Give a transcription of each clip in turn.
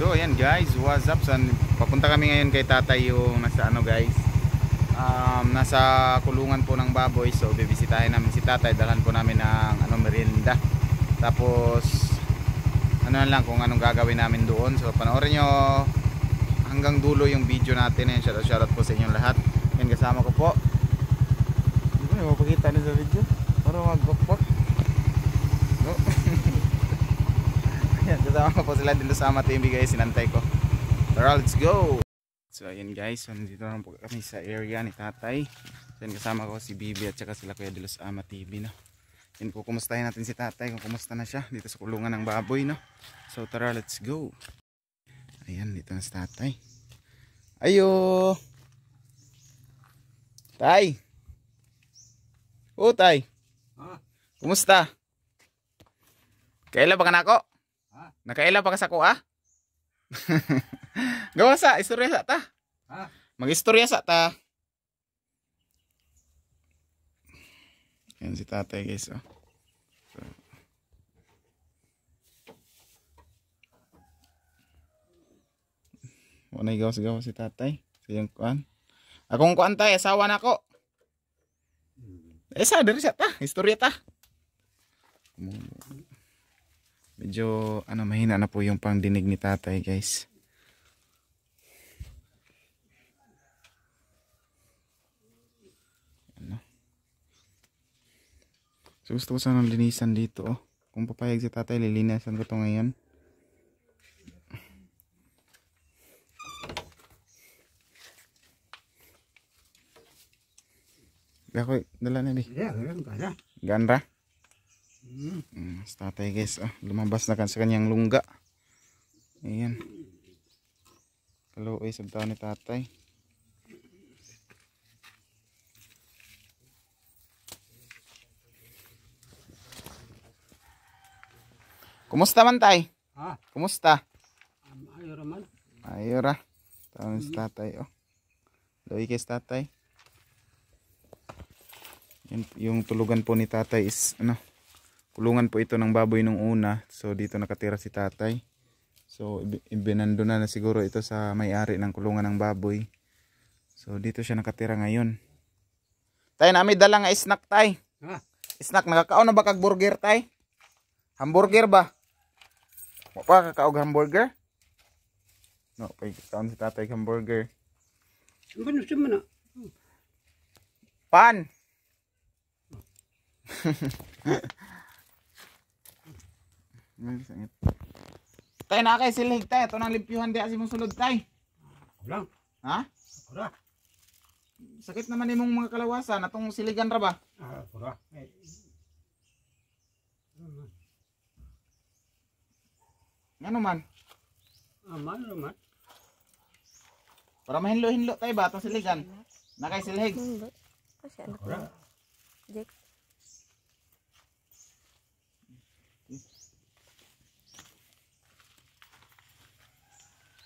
So ayan guys, what's up? Papunta kami ngayon kay tatay yung nasa ano guys, nasa kulungan po ng baboy. So bibisitahin namin si tatay, dalhan po namin ng merienda. Tapos ano lang kung anong gagawin namin doon. So panoorin nyo hanggang dulo yung video natin. Ayan, shoutout po sa inyong lahat. Yan, kasama ko po. Hindi ko mapakita na sa video para mag-gokpot. No? Ayan, kasama ko po sila dito sa Ama TV guys, sinantay ko. Tara, let's go! So ayan guys, so nandito na po kami sa area ni tatay. So ayan, kasama ko si Bibi at saka sila Kuya Dilos Ama TV, no? Yan po, kumustahin natin si tatay kung kumusta na siya dito sa kulungan ng baboy, no? So tara, let's go! Ayan, dito na si tatay. Ayo! Tay! Oh tay! Kumusta? Kailan pa ka na ako? Nakailan pa ka sa ko ah? Gawa sa, istorya sa ta. Mag-istorya sa ta. Yan si tatay guys, oh. So. Wala gawas-gawas si tatay. So yung kuan. Akong kuan tay, asawa na ko. Sa dari sa ta, istorya ta. Medyo mahina na po yung pangdinig ni tatay guys. So gusto ko sanang linisan dito, oh. Kung papayag si tatay, lilinisan ko to ngayon. Ako dala na di. Ganda. Sa tatay guys, oh, lumabas na kan sa kanyang lungga. Ayan. Kaluoy sa taon ni tatay. Kumusta man tay? Kumusta? Ayora man. Ayora. Taon si tatay, oh. Luoy kay tatay. Yung tulugan po ni tatay is kulungan po ito ng baboy nung una. So dito nakatira si tatay. So ibinando na siguro ito sa may-ari ng kulungan ng baboy. So dito siya nakatira ngayon. Tay, nami dala nga snack tay. Snack, nakakaon na ba kag burger tay? Hamburger ba? Mo pa kakaog hamburger? No, pay kaon si tatay hamburger. Ano siya man? Pan. Tay, na kay silig tay, ito nang limpyuhan di asi mong sulod tay. Lang. Ha? Kura. Sakit naman imong mga kalawasan, atong siligan ra ba? Kura. Ngano man? Man. Para mahinlo-hinlo tay ba atong siligan? Na kay silig. Kasi anak ko. Jake.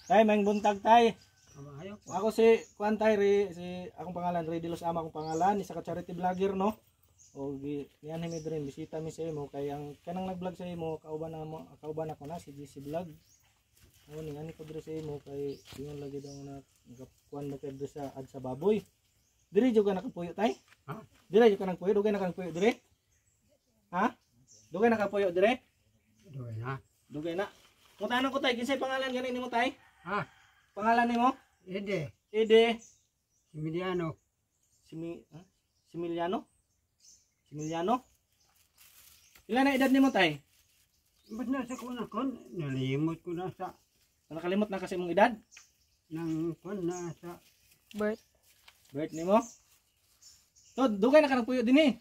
Tay, may buntag tay. Ako si Kuan tay, si akong pangalan Ray Dilos Ama akong pangalan, isa ka charity vlogger no. O yan mi diri bisita mi sa imo kay ang kanang nag-vlog sa imo kauban ako na si GC Vlog. O ni ani ko diri sa imo kay ingon lagi daw na nagakuan na kay sa ad sa baboy. Diri jud ka nakapuyo tay? Ha? Diri jud ka nakapuyo, dugay na kang puyo diri? Ha? Dugay na kapuyo diri? Dugay na. Dugay na. Kung tanong ko tay, kinsay pangalan ganin nimo tay? Pangalan nimo? Ede. Ede. Emiliano. Similiano? Similiano? Ilan na edad nimo tay? Ba't nasa ko na kon? Nalimot ko na sa Nakalimot na kasi mong edad? nang kon na sa Birth nimo? To, dugay na ka nagpuyo din eh.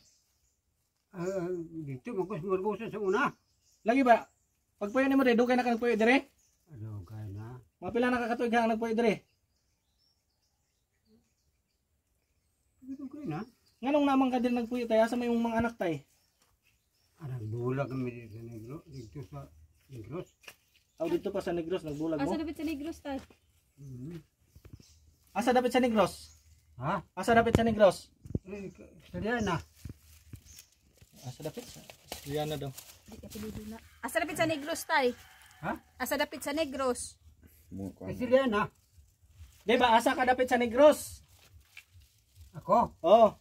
dito magkusmurbusa sa una. Lagi ba? Pagpuyo nimo dire, dugay na ka nagpuyo dire? Dugay na. Mga pila na kakatuig ka nagpuyo dire? Dugay na. Nganong namang ka din nagpuyo tay? Asa may yung mga anak tay? Nagbulag kami dito sa Negros. Dito sa Negros. Aw dito pa sa Negros nagbulag mo? Asa dapat sa Negros tay? Asa dapat sa Negros? Ha? Asa dapat sa Negros? Kaya na. Asa dapat sa Liana daw. Di ka pilido na. Asa dapat sa Negros tay? Ha? Asa dapat sa Negros? Kasi yan ha. Di ba asa ka dapit sa Negros? Ako? Oh.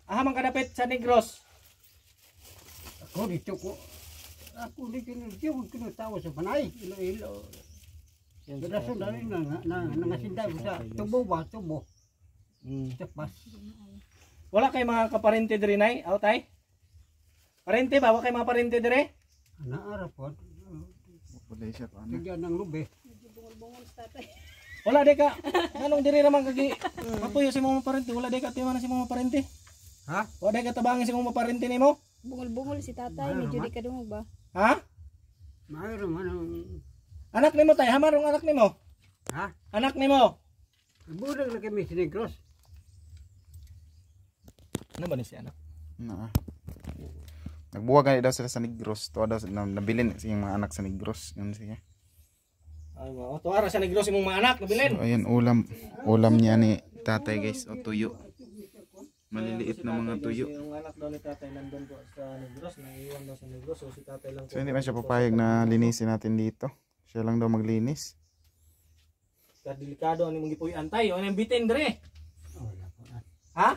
Aha man ka dapit sa Negros. Ako dito ko. Ako dito ko tawo sa Panay. Ilo. Rason na rin nangasinda ko sa tubo ba? Tubo. Tapas. Wala kay mga kaparente diri nay? Aw tay? Parente ba? Wala kay mga parente diri? Naara po. Pwede siya pa. Tigyan ng lube. Wala de ka. Anong diri naman kagi? Papuyo si mga parente. Wala de ka timan si mga parente. Ha? Wala de ka tabangin si mga parente nimo? Bungol-bungol si tatay. Medyo di ka dungog ba? Ha? Mayroon man ang... Anak nimo tay, hamarong anak nimo. Ha? Anak nimo. Bulag na kami sa Negros. Ano ba ni si anak? Na. Nagbuwag nga daw sila sa Negros. Tuwa daw nabilin yung mga anak sa Negros. Yun siya. Ay, wow. Tuwara sa Negros imong mga anak, nabilin. So ayun ulam niya ni tatay guys. O tuyo. Maliliit na mga tuyo. Yung anak daw ni tatay nandun po sa Negros, naiwan daw sa Negros. So si tatay lang po. So hindi man siya papayag na linisin natin dito. Siya lang daw maglinis. Delikado ang imong gipuy-an tay. O nang bitin dire. Wala po. Ha?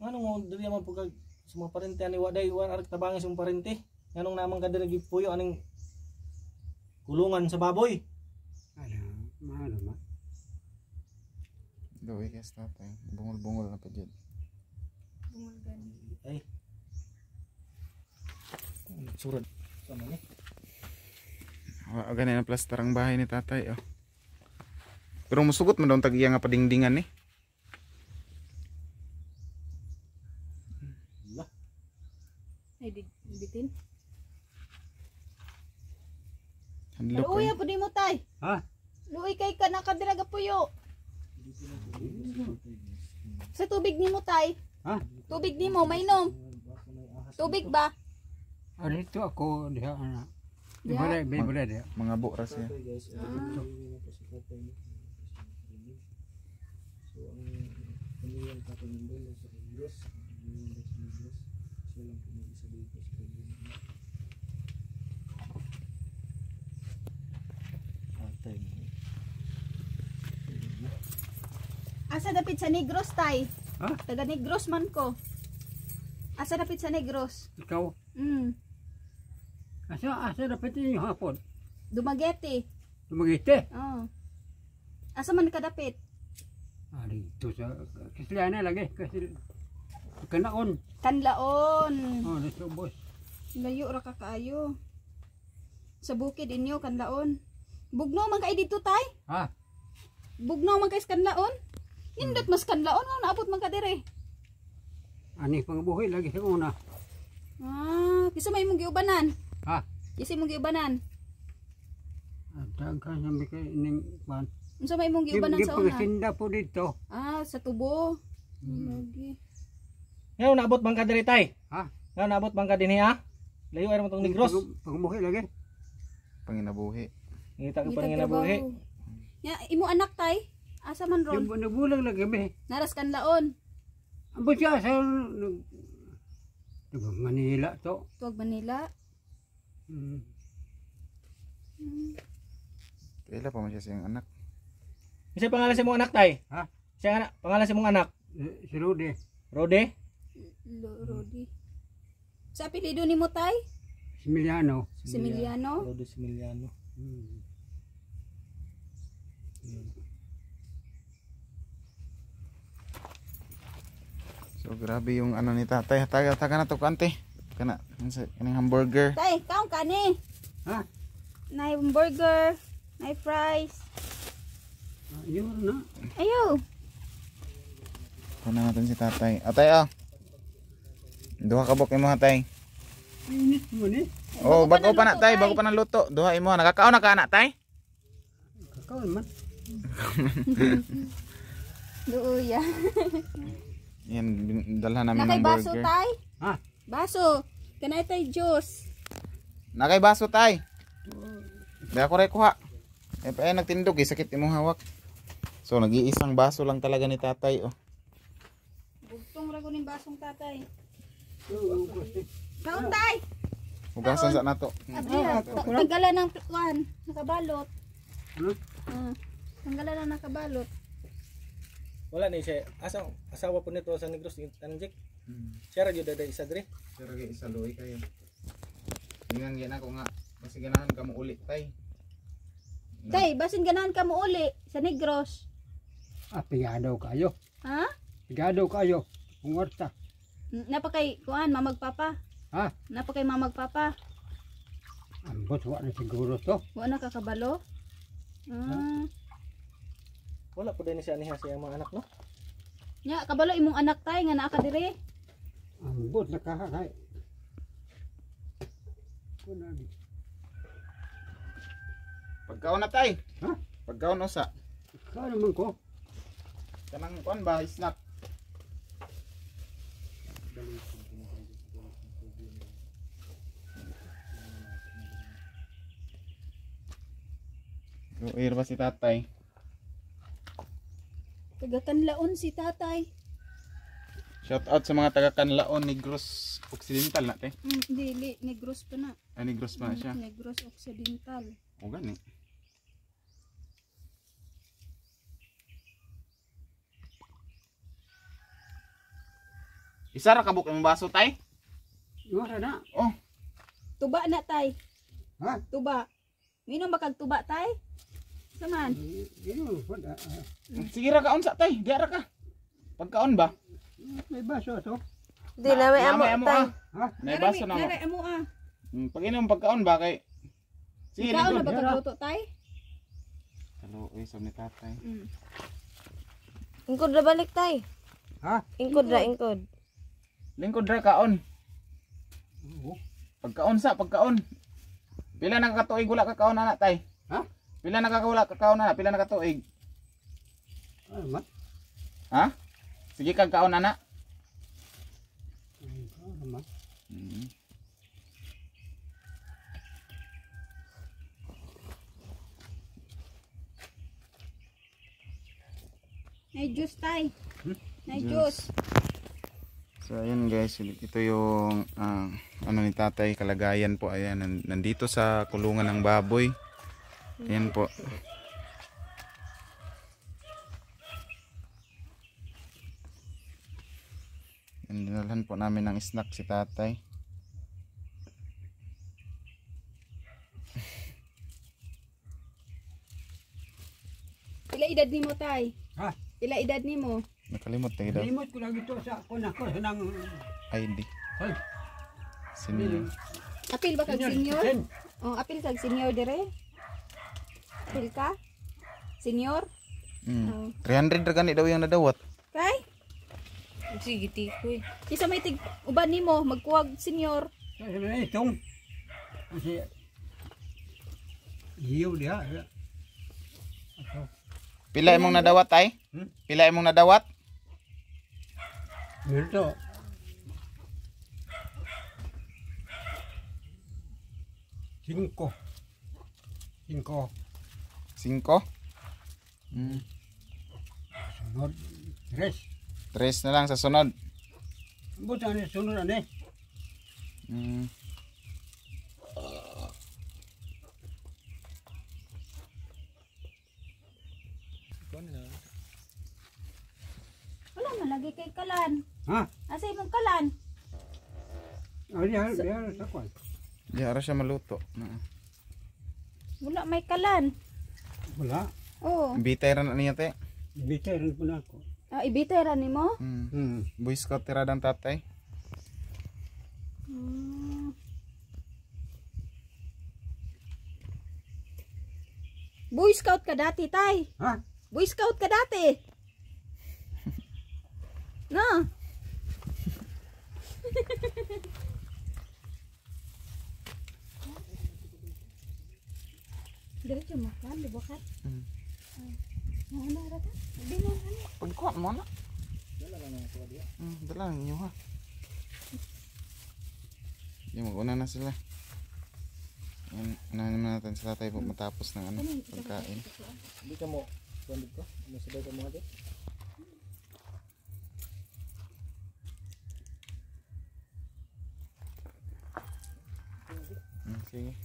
Ano mo diri man pugag sa mga parente ani waday wan arek tabangan sa mga parente. Nganong namang ka diri gipuyo aning kulungan sa baboy. Mahal ma. Gawin guys tatay. Bungol-bungol na pa dyan. Bungol gani. Ay. Surad. Sama ni. Ganyan na plaster ang bahay ni tatay. Oh. Pero musugot mo daw ang tag-iya nga padingdingan ni. Ay, bitin. Handlo ko. Luoy po di mo tay. Ha? Luoy kay ka nakadiraga puyo. Sa tubig ni mo tay. Ha? Tubig ni mo, mainom. Tubig ba? Dito ako diha ana. Di Diha? ba diha? Mga buras siya. Asa dapit sa Negros tay? Ha? Taga Negros man ko. Asa dapit sa Negros? Ikaw? Asa dapat yung hapon? Dumaguete. Tumagite? Oh. Asa man ka dapit? Dito sa Kisliana lagi. Kasi kanaon. Kanlaon. Dito boss. Layo ra ka kaayo. Sa bukid inyo kanlaon. Bugnaw man kay dito tay? Ha? Bugnaw man kay sa kanlaon? Nindot mas kanlaon nga naabot man ka dire. Ani pangabuhi lagi sa una. Kisa may mong giubanan. Ha? Kisa mong giubanan. Daghan sabi kay ning pan. Unsa may mong giubanan sa una? Gipasinda po dito. Sa tubo. Lagi. Ngayon naabot bang ka diri tay? Ha? Ngayon naabot bang ka dinhi ha? Layo ay mo tong Negros. Pangabuhi lagi. Panginabuhi. Ngita ka pa Ngitag nga nabuhi. trabaho. Ya, imo anak tay? Asa man ron? Yung nabulag lagi be. Naras kanlaon. Amo siya sa Manila to. Tuwag Manila. Kailan pa man siya siyang anak. Isa pangalan sa mong anak tay? Ha? Siya anak, pangalan sa mong anak? Si Rudy. Rode? Rodi. Sa apelyido ni mo tay? Similiano. Similiano. Rode Similiano. So grabe yung ano ni tatay. Taga na to kante. Kaning hamburger. Tay, kaon ka ni. Ha? Nay burger, nay fries. Yun na. Ayo. Kunan natin si tatay. Atay Duha ka bok imo tay. Init mo ni. Oh, bago pa na luto, tay, tay. bago pa na luto. Duha imo. Nakakaon na ka na tay? Kakao man. Luya. Yan dalhan namin Nakay ng baso burger. tay? Ha? Baso. Kanay tay juice. Nakay baso tay. Di ako rin kuha. Nagtindog sakit imong hawak. So nag-iisang baso lang talaga ni tatay. Oh. Bugtong ra ko ning basong tatay. Kaon tay. Hugasan sa nato. Abdiya, tanggalan ng kuan, nakabalot. Ano? Tanggalan na nakabalot. Wala ni siya. Asawa po nito sa Negros Tanjik. Siya ra gyud daday isa diri. Pero kay isa luoy kayo. Ingan gina ko nga kasi ganahan ka mo uli tay. Tay, basin ganahan ka mo uli sa Negros. Pigado kayo. Ha? Pigado kayo. Pungorta. Napakay kuan mamagpapa. Ha? Napakay mamagpapa. Ambot wa na siguro to. Wa na kakabalo. Wala po din siya niya sa mga anak no. Nya kabalo imong anak tay nga naa ka diri. Ambot na kahakay. Kuna di. Pagkaon na tay. Ha? Pagkaon usa. Kaya naman ko. Kanang kuan ba snack. Luir ba si tatay? Taga-Kanlaon si tatay. Shout out sa mga taga Kanlaon, Negros Occidental na te. Dili, Negros pa na. Negros pa siya. Negros Occidental. O gani. Isa ra kabuk imong baso tay? Wala na. Oh, Tuba na tay. Ha? Tuba. Minom ba kag tuba tay? Saman. Ino, wala. sige ra kaon sa tay, diara ka. Pagkaon ba? May baso to. Di na may amo tay. Ha? May baso na mo. Nara amo ah. Pag inom pagkaon ba kay sige Ikaw na lingkod. ba kagluto tay? Hello, isog ni tatay. Ingkod ra balik tay. Ha? Ingkod ra ingkod. Lingkod ra kaon. Oo. Pagkaon sa pagkaon. Pila na katuig wala ka kaon ana tay? Ha? Pila na wala ka kaon ana? Pila na katuig? Ano man? Ha? Sige kag kaon ana. Ano man? Nay juice tay. Nay juice. So ayan guys, ito yung ano ni tatay, kalagayan po. Ayan, nandito sa kulungan ng baboy. Ayan po. Dinalhan po namin ng snack si tatay. Ila edad nimo tay? Ha? Ila edad nimo? Nakalimot tayo daw. Limot ko lang ito sa kunako nang ID. Hoy. Senior. Apil ba kag senior? Sen. Oh, apil kag senior dire? Apil ka? Senior? 300 ra gani daw yung nadawat. Kay? Sige tikoy. Kisa may tig uban nimo magkuwag senior. Sabi na itong. Kasi iyo dia. Pila imong nadawat ay? Pila imong nadawat? Ito. Cinco. 5. Sunod. Tres. 3 na lang sa sunod. Buta ni sunod ane. Wala man lagi kay kalan. Ha? Asa imong kalan? Dia sa kwan. Di ara siya maluto. Wala may kalan. Wala. Oh, Bitay ra na niya te. Bitay rin po na ako. ibitay ra nimo? Boy Scout tiradang tatay. Boy Scout ka dati, tay. Ha? Boy Scout ka dati. No. Diretso mo kan, di ba kan? Ano ra ta? Di mo ano. Pagkuhan mo na. Dala lang inyo ha. Yung mag-una na sila. Unahin naman natin sa tatay po matapos ng pagkain. Hindi ka mo kuan dito. Masabay ka mo ate. Sige.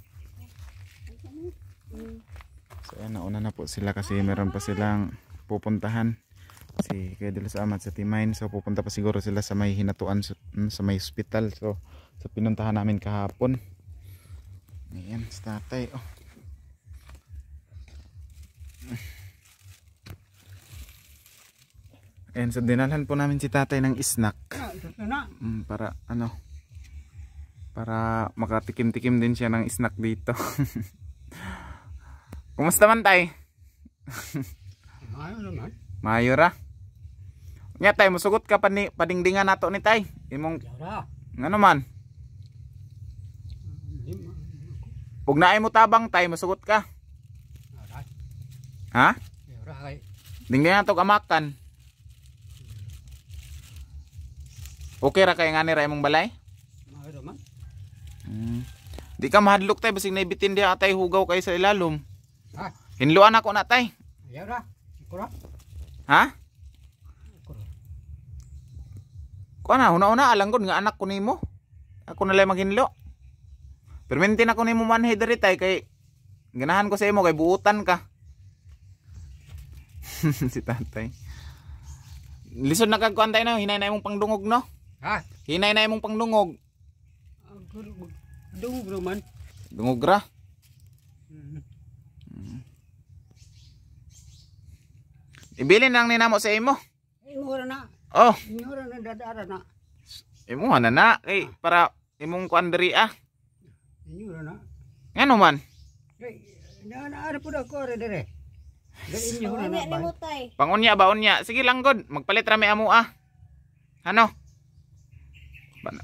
So ayan, nauna na po sila kasi meron pa silang pupuntahan. Si Kuya de los Amat sa Timain. So pupunta pa siguro sila sa may hinatuan sa may hospital. So sa pinuntahan namin kahapon. Ayan, sa tatay. Oh. Ayan, so dinalhan po namin si tatay ng snack. Para ano, para makatikim-tikim din siya ng snack dito. Kumusta man tay? Mayo naman. Mayo ra. Nya tay, musugot ka pa ni padingdingan nato ni tay. Imong Yara. ngano man? Pug naay mo tabang tay, musugot ka. Yara. Ha? Yara kay. Dingdingan nato amakan. Okay ra kay ngani ra imong balay? Mayo naman. Di ka mahadlok tay basig naibitin diha atay hugaw kay sa ilalom. Ha? Hinluan ako na tay. Yara. Ikura. Ha? Ikura. Kuha na, una-una alang gud nga anak ko nimo. Ako na lang maghinlo. Permintin ako nimo manhay diri tay kay ganahan ko sa imo kay buutan ka. Si tatay. Lisod na kagkuan tay no, hinay na imong pangdungog no. Ha? Hinay na imong pangdungog. Dungog naman. Dungog ra. Ibilin lang ninamo sa imo. Ingura na. Oh, Ingura na dadara na. imo na kay para imong kuan diri ah. Ingura na. Ngano man? Kay naara pud ako re dire. Dai ingura Ano na ni mo ba. tay? Pangunya ba unya? Sige lang god, magpalit ra mi amo ah. Ano? Bana.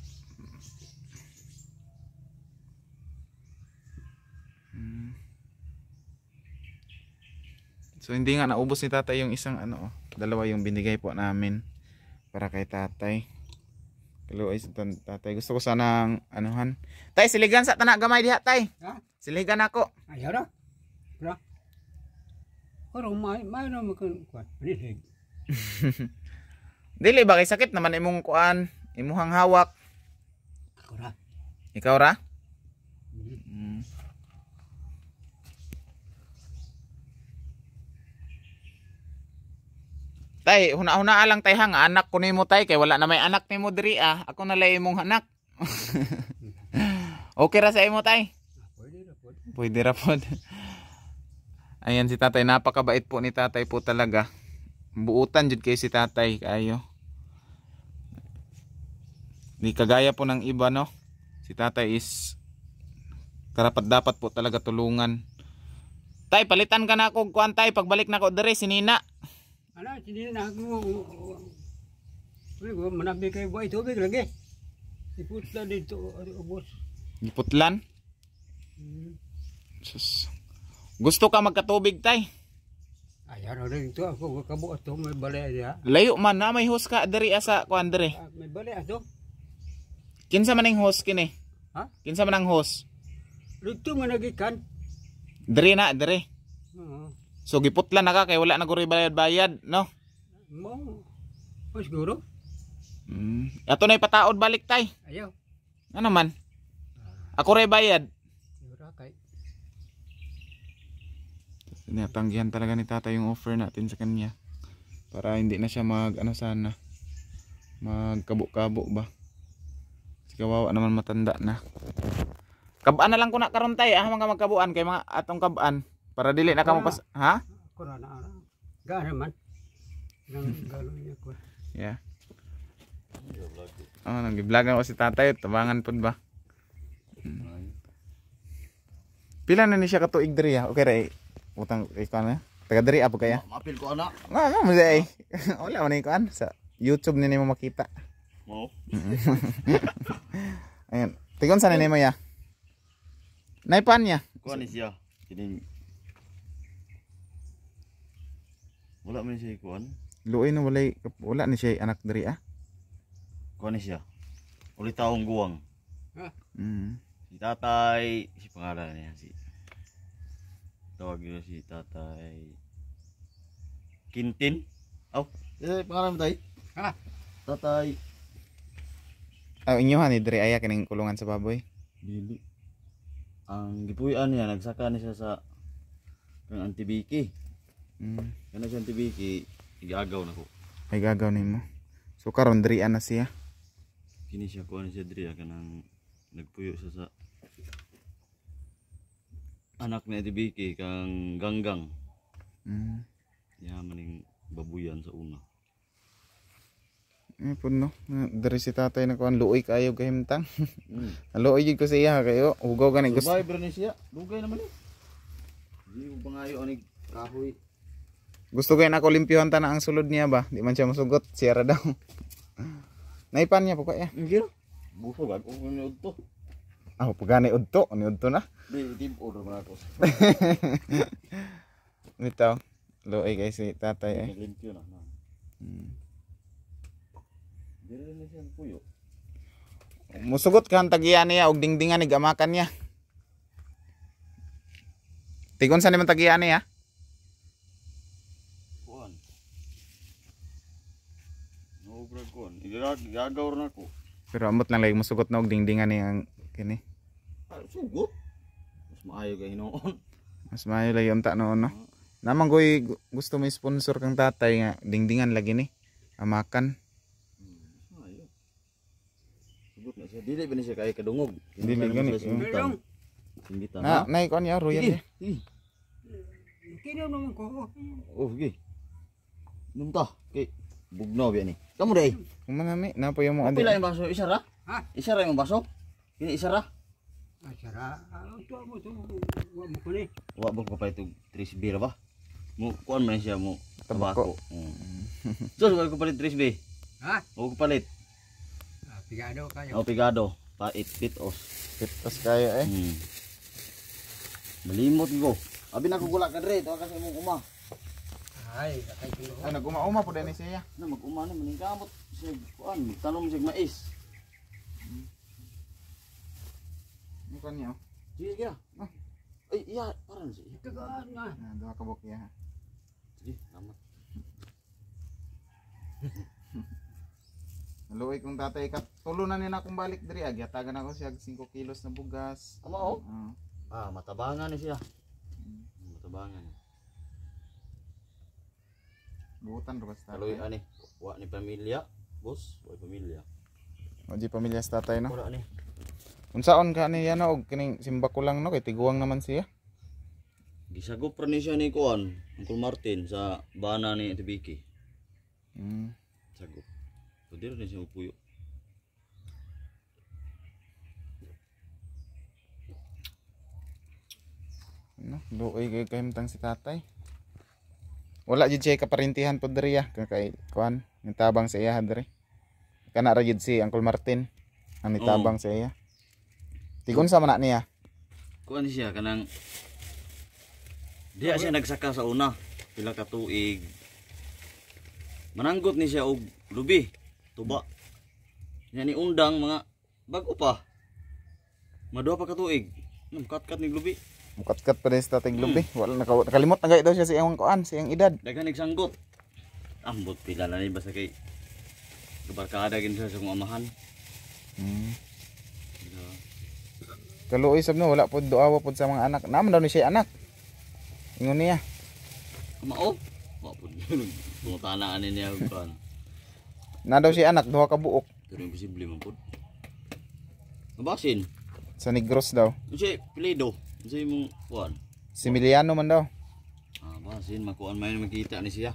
So hindi nga naubos ni tatay yung isang ano, dalawa yung binigay po namin para kay tatay. Kaluoy sa tatay. Gusto ko sanang anuhan. Tay, siligan sa tanak gamay diha tay. Ha? Siligan ako. Ayara. Kura. Oro may na makan kuan. Ni. Dili ba kay sakit naman imong kuan, imuhang hawak. Kura. Ikaw ra? Tay, huna-huna lang tay hang anak ko nimo tay kay wala na may anak nimo diri ah. Ako na lay imong anak. Okay ra sa imo tay? Pwede ra pud. Pwede ra pod. Ayan si tatay, napakabait po ni tatay po talaga. Buutan jud kay si tatay kayo. Di kagaya po ng iba no. Si tatay is karapat dapat po talaga tulungan. Tay, palitan ka na ako kuan tay pagbalik na ko diri si Nina. Ana sini na ako. Uy, manabi kay buhay tubig lagi. Iputla dito ubos. Giputlan. Sus. Gusto ka magkatubig tay? Ayan rin ito ako kabuot to may balay dia. Layo man na may host ka diri asa kuan diri. May balay ato. Kinsa man ang host kini? Ha? Kinsa man ang host? Dito nga nagikan. Diri na diri. Oo. So giputlan na ka kay wala na guri bayad-bayad, no? Mo. Mas guro. Ato na ipataod balik tay. Ayaw. Ano man? Ako ray bayad. Yura kay. Tinatanggihan talaga ni tatay yung offer natin sa kanya. Para hindi na siya mag ano sana. Magkabo-kabo ba? Kasi kawawa naman matanda na. Kabaan na lang ko na karon tay, mga magkabuan kay mga atong kabaan. Para dili na ka mo pas, ha? Ako na na. Gana man. Nang galon niya ko. Yeah. Oh, nag-vlog ako si tatay, tabangan pud ba? Pila na ni siya ka tuig diri ha? Okay ra utang ikaw na. Taga diri apo kaya? Mapil ko ana. Nga mo say. Wala man ikuan sa YouTube ni mo makita. Mo. Ayan. Tigon sa nimo ya. Naipan niya. Kuan ni siya. Kining wala man siya kuan. Luoy no wala ni siya anak diri ah. Kuan ni siya. Uli taong guwang. Si tatay, si pangalan niya si tawag niya si tatay Kintin. Aw, pangalan mo tay? Ha? Tatay Ah, inyo ha ni diri aya kining kulungan sa baboy. Dili. ang gipuy-an niya nagsaka ni siya sa kang antibiki. Kana siya antibiki igagaw nako. Ay gagaw nimo. So karon diri na siya. Kini siya kuan siya diri kanang nagpuyo siya sa anak ni antibiki kang ganggang. Ya maning babuyan sa una. Puno. Dari si tatay na kuan luoy kayo kahimtang. Luoy jud ko siya kayo. Hugaw gani gusto. Survivor ni siya. Dugay naman ni. Di ko pangayo ani kahoy. Gusto ko ako limpyuhan ta na ang sulod niya ba? Di man siya masugot. Siyara daw. Naipan niya po kaya. Ngiro. Busog ako ni udto. Ah, pagani udto, ni udto na. Di order man ako. Bitaw. Luoy kay si tatay ay. Limpyo na. Diri na siya puyo. Musugot ka ang tagiyan niya og dingdingan ni gamakan niya. Tigon sa naman tagiyan niya? Kuan. No brad kuan. Igagaw na ko. Pero amot lang lagi musugot na og dingdingan niya ang kini. Sugot. Mas maayo kay hinoon. Mas maayo lagi unta noon no. Namang goy gusto may sponsor kang tatay nga dingdingan lagi ni. Amakan. Maayo. Sugot na siya. Dili ba ni siya kay kadungog? Dili gani. Singgita. Na nay kon ya royal. Kino naman ko. Oh, sige. Numta. Kay bugnaw biya ni. Kamu day. Kumanami na po yung mga Pila yung baso? Isa ra? Ha? Isa ra yung baso? Kini isa ra? Asara. Ito mo to. Wa mo ko ni. Wa ba ko pa ito 3 beer ba? Mo kuan man siya mo tabako. So, wala ko palit 3 beer. Ha? Wala ko palit. Pigado kayo. O pigado. Pait pitos. pitos kayo eh. Malimot ko. Abi na ko gula ka dre, to kasi mong uma. Ay, kakay ko. Ay naguma-uma po din siya. Na mag-uma ni maning kamot sig kuan, tanom sig mais. Ni kon niyo. Sige kira. Ay, iya, parang siya. Tagaan na. Na duha ka bukya. Sige, salamat. Luoy kong tatay kat tulo na nila akong balik diri agi atagan ako siya 5 kilos na bugas. Ama oh. Matabangan ni siya. Matabangan. Buutan ro basta. Kaloy ani, wa ni pamilya, boss, wa pamilya. O di pamilya sa tatay no. Ora ni. Unsaon ka niya no og kining simba ko lang no kay tiguang naman siya. Gisagop ra ni siya ni kuan, Uncle Martin sa bana ni Tibiki. Sagop. So dito ni siya upuyo. No, luoy kay kahimtang si tatay. Wala jud siya kaparintihan pod diri kay kuan, nitabang sa iya diri. Kana ra jud si Uncle Martin ang nitabang sa iya. Tigon sa man niya. Kuan siya kanang diya siya nagsaka sa una, pila ka tuig. Mananggot ni siya og lubi, tuba. Nya ni undang mga bago pa. Maduha pa ka tuig. Kat-kat ni lubi. Mukat-kat pa din sa tatay lubi. Wala nakalimot na gayud daw siya sa iyang kuan, sa iyang edad. Daghan nagsanggot. Ambot pila na ni basta kay kabarkada gin sa akong amahan. Kaluoy sab no wala pod duawa pod sa mga anak. Naman daw ni siya anak. Ingon niya. Kumao. Wa pud. Tungutanaan niya og kuan. Na daw siya anak duha ka buok Pero imposible man pud. Nabasin. sa Negros daw. Unsay pilido? Unsay imong kuan? Similiano man daw. Basin makuan may makita ni siya.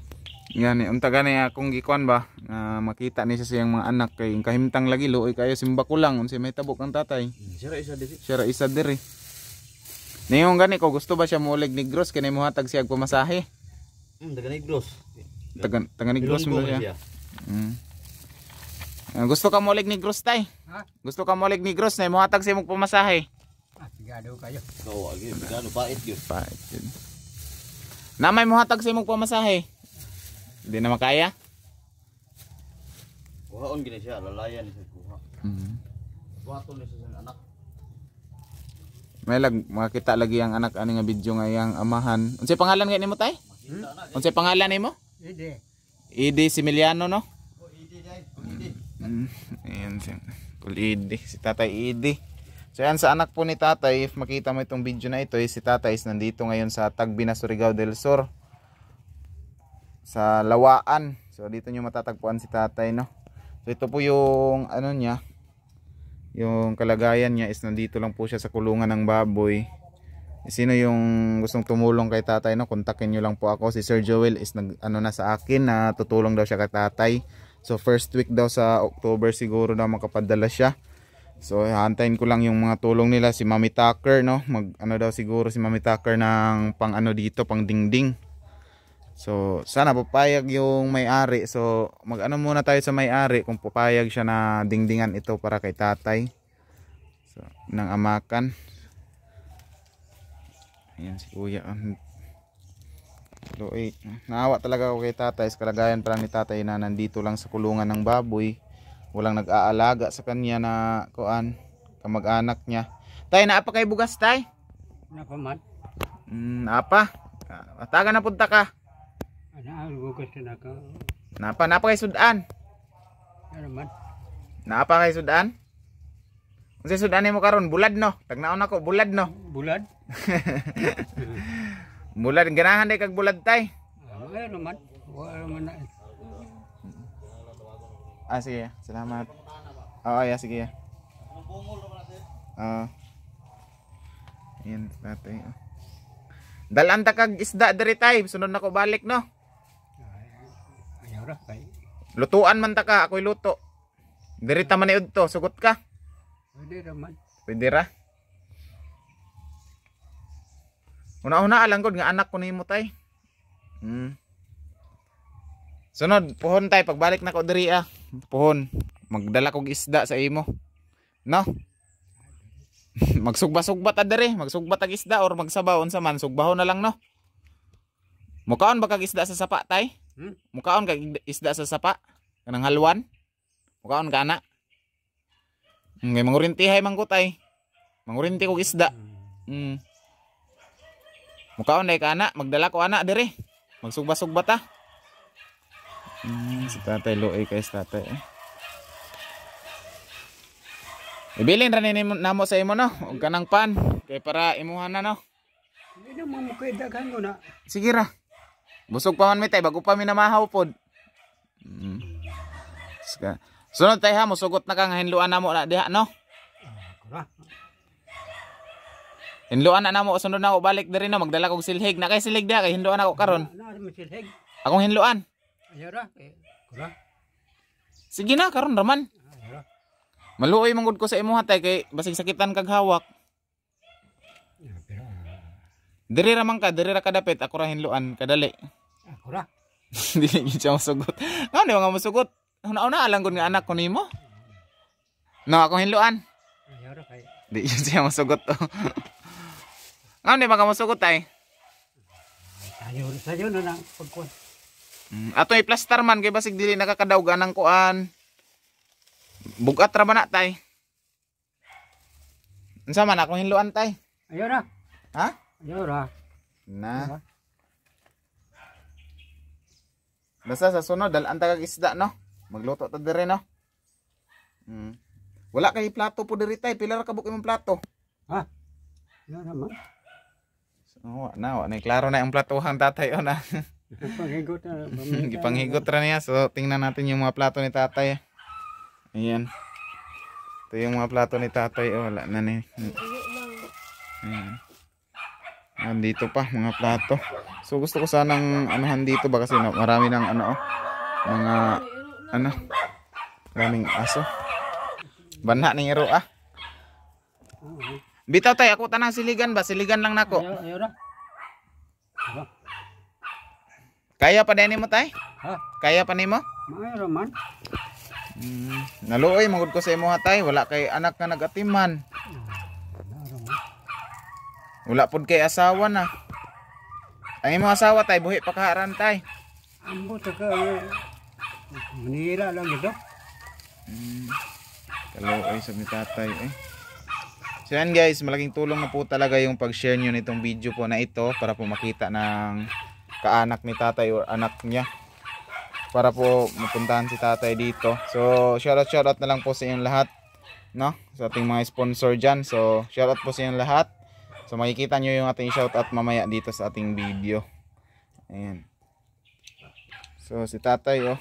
Yan unta gani akong gikuan ba na makita ni siya siyang mga anak kay kahimtang lagi luoy kayo simba ko lang unsay may tabok ang tatay. Sira isa diri. Siya ra isa diri. Niyong gani ko gusto ba siya muulig Negros kay mo hatag siya og pamasahe. Daga Negros. Taga Negros mo siya. Gusto ka muulig Negros tay? Ha? Gusto ka muulig Negros na mo hatag siya og pamasahe. Pigado kayo. Kawa gyud, gano pait gyud. Pait yun. Na may muhatag sa imong pamasahe. Hindi na makaya. Kuhaon gini siya, lalayan ni siya kuha. Buhaton ni siya sa anak. May makita lagi ang anak ani nga video nga yang amahan. Unsay pangalan nga nimo tay? Unsay pangalan nimo? Ide. Idi Similiano no? Idi day, idi. Ayan siya. Kul Idi, si Tatay Idi. So yan sa anak po ni tatay, if makita mo itong video na ito, si tatay is nandito ngayon sa Tagbina, Surigao del Sur. Sa Lawaan. So dito nyo matatagpuan si tatay, no. So ito po yung ano niya, yung kalagayan niya is nandito lang po siya sa kulungan ng baboy. Sino yung gustong tumulong kay tatay, no, kontakin nyo lang po ako. Si Sir Joel is na sa akin na tutulong daw siya kay tatay. So first week daw sa October siguro daw makapadala siya. So hantayin ko lang yung mga tulong nila. Si Mami Tucker, no, daw siguro si Mami Tucker ng pang dito, pang dingding. So sana papayag yung may-ari. So muna tayo sa may-ari kung papayag siya na dingdingan ito para kay tatay. So ng amakan. Ayan si kuya. Naawa talaga ako kay tatay. Kalagayan pa lang ni tatay na nandito lang sa kulungan ng baboy. Walang nag-aalaga sa kanya na kamag-anak niya. Tay, naapa kay bugas, tay? Napa man? Naapa? Taga na punta ka? Bugas na ka. Naapa kay sudan? Ano man? Naapa kay sudan? Kung si sudan mo karon bulad, no? Tagnaon ako, bulad, no? Bulad? Bulad, ganahan day kag bulad, tay? Ano man? Wala man na. Sige. Salamat. Oo, sige. Ayan, tatay. Dalan ta kag isda diri tay. Sunod na ko balik, no? Ayaw ra kay. Lutuan man ta ka. Ako'y luto. Diri ta man iud to. Sugot ka? Pwede ra man. Pwede ra. Una-una alang gud nga anak ko nimo tay. Sunod, puhon tay. Pagbalik na ko diri puhon. Magdala kog isda sa imo. No? Magsugba-sugba ta diri. Magsugba tag isda or magsabaw unsa man. Sugbahon na lang, no? Mukaon ba kag isda sa sapa tay? Mukaon kag isda sa sapa? Kanang halwan? Mukaon ka na? Ngay mangurintihay man ko tay. Mangurinti kog isda. Mukaon day ka na. Magdala ko ana diri. Magsugba-sugba ta. Si tatay Loy kay tatay. Ibilin ra namo sa imo, no? Og kanang pan kay para imuhan na, no? Hindi na mo kay daghan ko na. Sige ra. Busog pa man mi tay bago pa mi namahaw pod. Sunod tay ha, musugot na ka nga hinluan namo na diha, no? Hinluan na namo sunod na ako balik diri, no? Magdala kog silhig na kay silhig diha kay hinluan ako karon. Na mo silhig. Akong hinluan. Ayaw ra kay. Kura. Sige na karon raman. Maluoy manggod ko sa imo hatay kay basig sakitan kag hawak. Diri ra man ka, diri ra kadapit ako ra hinluan kadali. Ako ra. Dili gyud siya masugot. Ngano nga masugot? Una-una alang gud nga anak ko nimo. No, akong hinluan. Ayaw ra kay. Di yun siya masugot. Ngano ba ka masugot tay? Ayaw ra sayo na pagkuan. Ato i-plaster man kay basig dili nakakadaog anang kuan. Bugat ra man na tay. Unsa man akong hinluan tay? Ayaw ra. Ha? Ayaw ra. Na. Basta sa sunod dalan ta kag isda, no? Magluto ta dire, no? Wala kay plato po diri tay, pila ra ka imong plato? Ha? Ayaw ra man. Wa na klaro na ang platohan tatay na. Panghigot na. Gipanghigot ra niya. So tingnan natin yung mga plato ni tatay. Ayan. Ito yung mga plato ni tatay. Wala na ni. Ayan. Nandito pa mga plato. So gusto ko sanang anuhan dito ba kasi marami ng mga maraming aso. Banha ning iro Bitaw tay ako tanang siligan ba? Siligan lang nako. Ayaw ra. Kaya pa din mo tay? Ha? Kaya pa nimo? Ayaw ra man. Naluoy magud ko sa imo hatay, wala kay anak nga nagatiman. Wala pud kay asawa na. Ang imong asawa tay buhi pa kaharan tay. Ambo ta ka. Manira lang ito. Kaluoy sa mi tatay So yan guys, malaking tulong na po talaga yung pag-share nyo nitong video po na ito para po makita ng kaanak ni tatay or anak niya. Para po mapuntahan si tatay dito. So shoutout na lang po sa inyong lahat. no, sa ating mga sponsor dyan. So shoutout po sa inyo lahat. So makikita nyo yung ating shoutout mamaya dito sa ating video. Ayan. So si tatay, oh.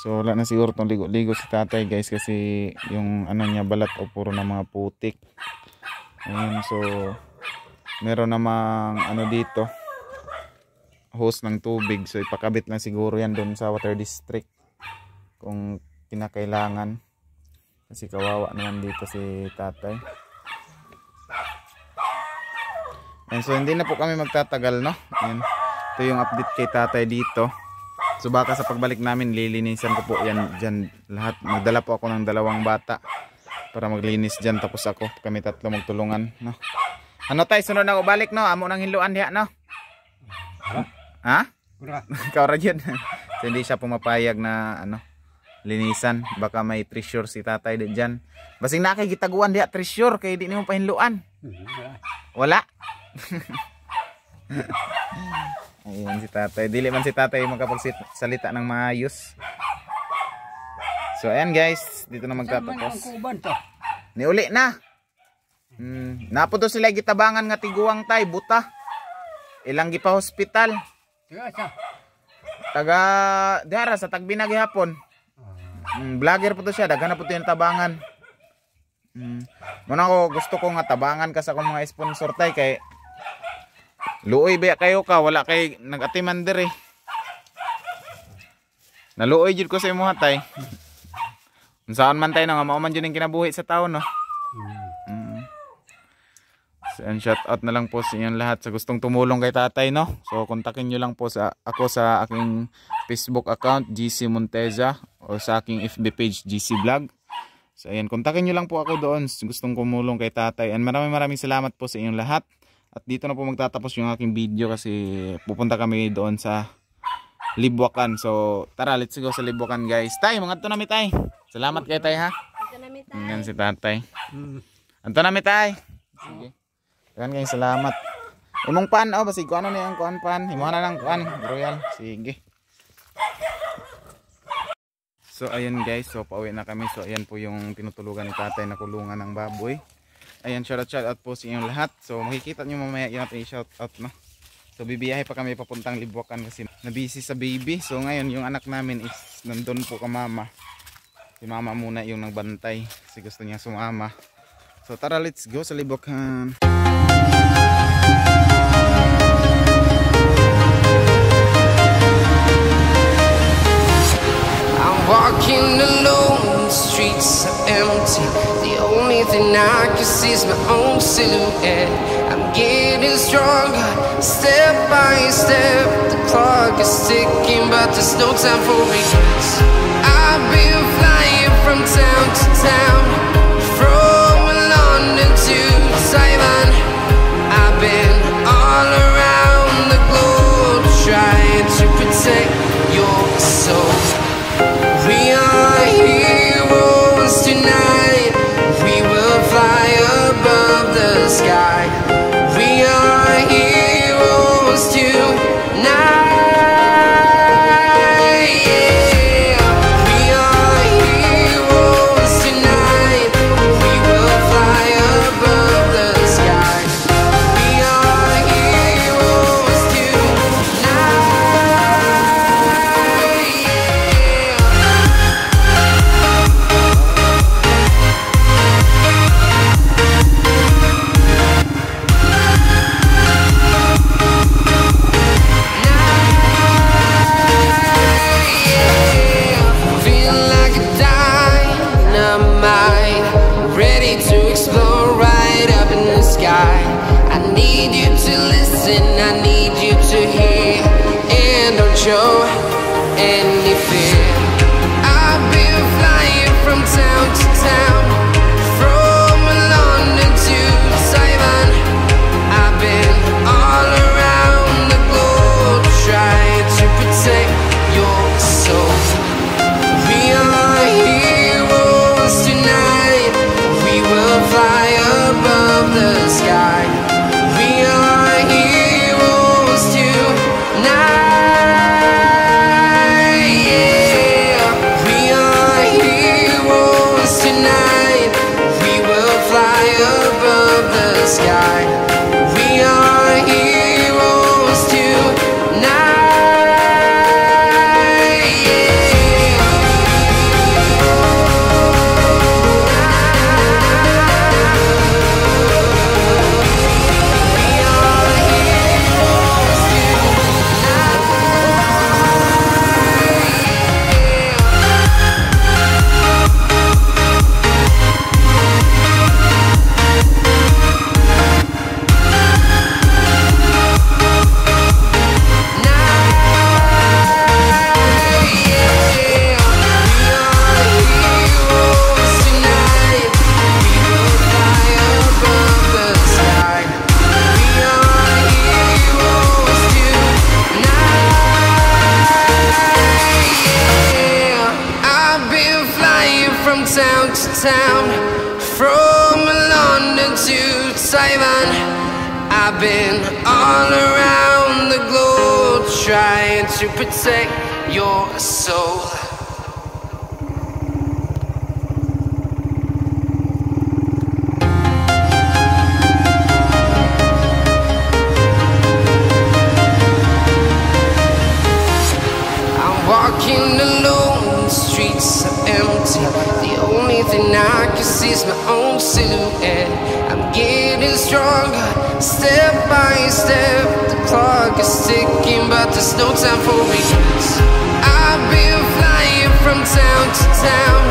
So wala na siguro itong ligo-ligo si tatay, guys, kasi yung ano niya, balat o puro na mga putik. Ayan, so meron namang ano dito, hose ng tubig. So ipakabit lang siguro yan doon sa water district kung kinakailangan, kasi kawawa naman dito si tatay. And so hindi na po kami magtatagal, no. Ayan. Ito yung update kay tatay dito. So baka sa pagbalik namin lilinisan ko po yan dyan lahat. Magdala po ako ng 2 bata para maglinis dyan, tapos ako, kami 3 magtulungan, no. Ano tay, sunod na ako balik, no. Amo nang hinluan diha, no. Ha? Ikaw ra dyan. So hindi siya pumapayag na ano, linisan. Baka may treasure si tatay dyan. Basing nakikitaguan diha treasure kay di nimo pahinluan. Wala. Ayun si tatay. Dili man si tatay makapagsalita ng maayos. So ayan guys, dito na magtatapos. Ni uli na. Napo to sila gitabangan nga tiguang tay, buta. Ilang gipa hospital. Taga dara sa Tagbina gihapon. Vlogger po to siya, daghan na po to yung tabangan. Muna ko gusto ko nga tabangan ka sa akong mga sponsor tay, kay luoy ba kayo ka, wala kay nag-atiman diri. Naluoy jud ko sa imo tay. Unsaan man tay nga mao man jud ang kinabuhi sa tawo, no. So, and shout out na lang po sa inyong lahat sa gustong tumulong kay tatay, no. So kontakin nyo lang po ako sa aking Facebook account GC Monteza o sa aking FB page GC Vlog. So ayan, kontakin nyo lang po ako doon sa gustong tumulong kay tatay. And maraming salamat po sa inyong lahat. At dito na po magtatapos yung aking video kasi pupunta kami doon sa Libwakan. So tara, let's go sa Libwakan guys. Tay, mga to nami tay. Salamat kay tay ha. Ito na mi tay. Yan si tatay. Anto nami tay. Sige. Yan guys, salamat. Imong pan, oh, basig ko ano na yung kuan pan. Imo na lang kuan, royal. Sige. So ayun guys, so pauwi na kami. So ayan po yung tinutulugan ni tatay na kulungan ng baboy. Ayan, shout out po sa inyong lahat. So makikita nyo mamaya yung ating shout out, no. So bibiyahe pa kami papuntang Libwakan kasi nabisi sa baby. So ngayon yung anak namin is nandun po ka mama. Si mama muna yung nagbantay kasi gusto niya sumama. So tara, let's go sa Libwakan. I'm walking alone, the streets are empty. The only thing I can see is my own silhouette. I'm getting stronger, step by step. The clock is ticking, but there's no time for regrets. I've been flying from town to town, from London to Taiwan. I've been all around the globe trying to protect your soul. We are heroes tonight. We will fly above the sky. We are heroes tonight. Yeah. We are heroes tonight. We will fly above the sky. We are heroes tonight. Feel like a dynamite, ready to explode right up in the sky. I need you to listen, I need you to hear, and don't show any fear. I've been flying from town to town, from London to Taiwan. I've been all around the globe trying to protect your soul. We are heroes tonight. We will fly above the sky. We are heroes tonight. Yeah. town, from London to Taiwan. I've been all around the globe trying to protect your soul. Walking alone, the streets are empty. The only thing I can see is my own silhouette. I'm getting stronger, step by step. The clock is ticking, but there's no time for regrets. I've been flying from town to town,